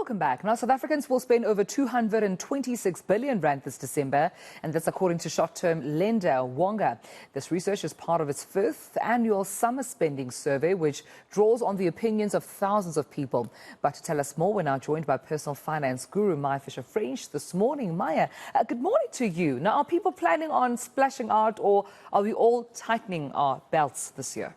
Welcome back. Now, South Africans will spend over 226 billion rand this December, and that's according to short-term lender Wonga. This research is part of its fifth annual summer spending survey, which draws on the opinions of thousands of people. But to tell us more, we're now joined by personal finance guru Maya Fisher-French this morning. Maya, good morning to you. Now, are people planning on splashing out, or are we all tightening our belts this year?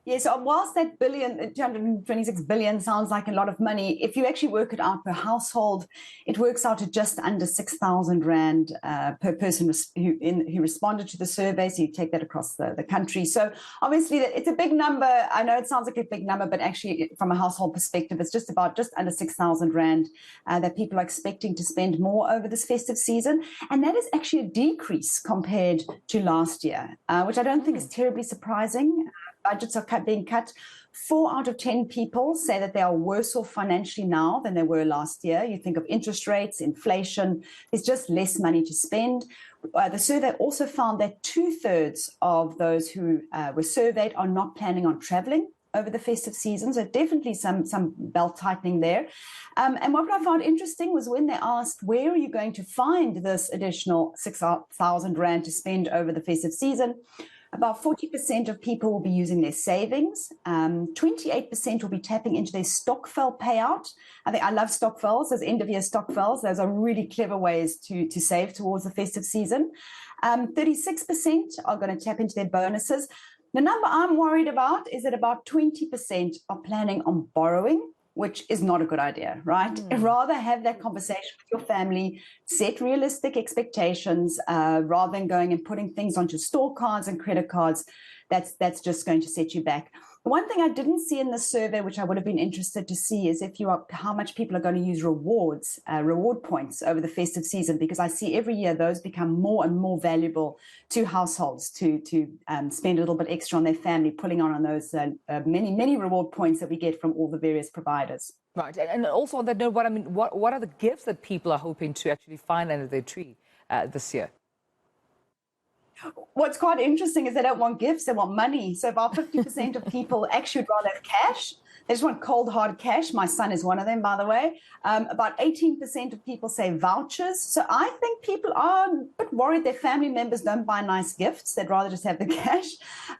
Yes, whilst that 226 billion sounds like a lot of money, if you actually work it out per household, it works out at just under 6,000 rand per person who responded to the survey. So you take that across the country. So obviously it's a big number. I know it sounds like a big number, but actually from a household perspective, it's just under 6,000 rand that people are expecting to spend more over this festive season. And that is actually a decrease compared to last year, which I don't think is terribly surprising. Budgets are being cut. 4 out of 10 people say that they are worse off financially now than they were last year. You think of interest rates, inflation, there's just less money to spend. The survey also found that 2/3 of those who were surveyed are not planning on traveling over the festive season. So definitely some belt tightening there. And what I found interesting was when they asked, where are you going to find this additional 6,000 rand to spend over the festive season? About 40% of people will be using their savings. 28% will be tapping into their stokvel payout. I love stokvels, those end-of-year stokvels. Those are really clever ways to save towards the festive season. 36% are going to tap into their bonuses. The number I'm worried about is that about 20% are planning on borrowing, which is not a good idea, right? Rather have that conversation with your family, set realistic expectations, rather than going and putting things onto store cards and credit cards. That's just going to set you back. One thing I didn't see in the survey, which I would have been interested to see, is how much people are going to use reward points over the festive season, because I see every year those become more and more valuable to households to spend a little bit extra on their family, pulling on those many reward points that we get from all the various providers. Right, and also on that note, what are the gifts that people are hoping to actually find under their tree this year? What's quite interesting is they don't want gifts, they want money. So about 50% of people actually would rather have cash. They just want cold, hard cash. My son is one of them, by the way. About 18% of people say vouchers. So I think people are a bit worried their family members don't buy nice gifts. They'd rather just have the cash.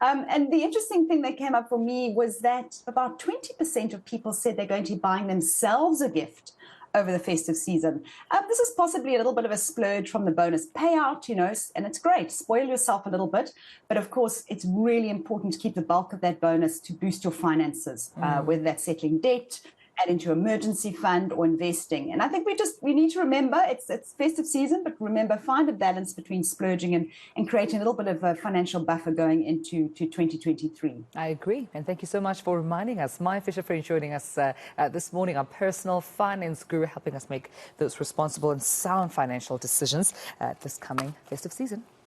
And the interesting thing that came up for me was that about 20% of people said they're going to be buying themselves a gift over the festive season. This is possibly a little bit of a splurge from the bonus payout, and it's great. Spoil yourself a little bit. But of course, it's really important to keep the bulk of that bonus to boost your finances, whether that's settling debt, add into emergency fund, or investing. And I think we need to remember it's festive season, but remember, find a balance between splurging and creating a little bit of a financial buffer going into 2023. I agree. And thank you so much for reminding us. Maya Fisher-French joining us this morning, our personal finance guru, helping us make those responsible and sound financial decisions this coming festive season.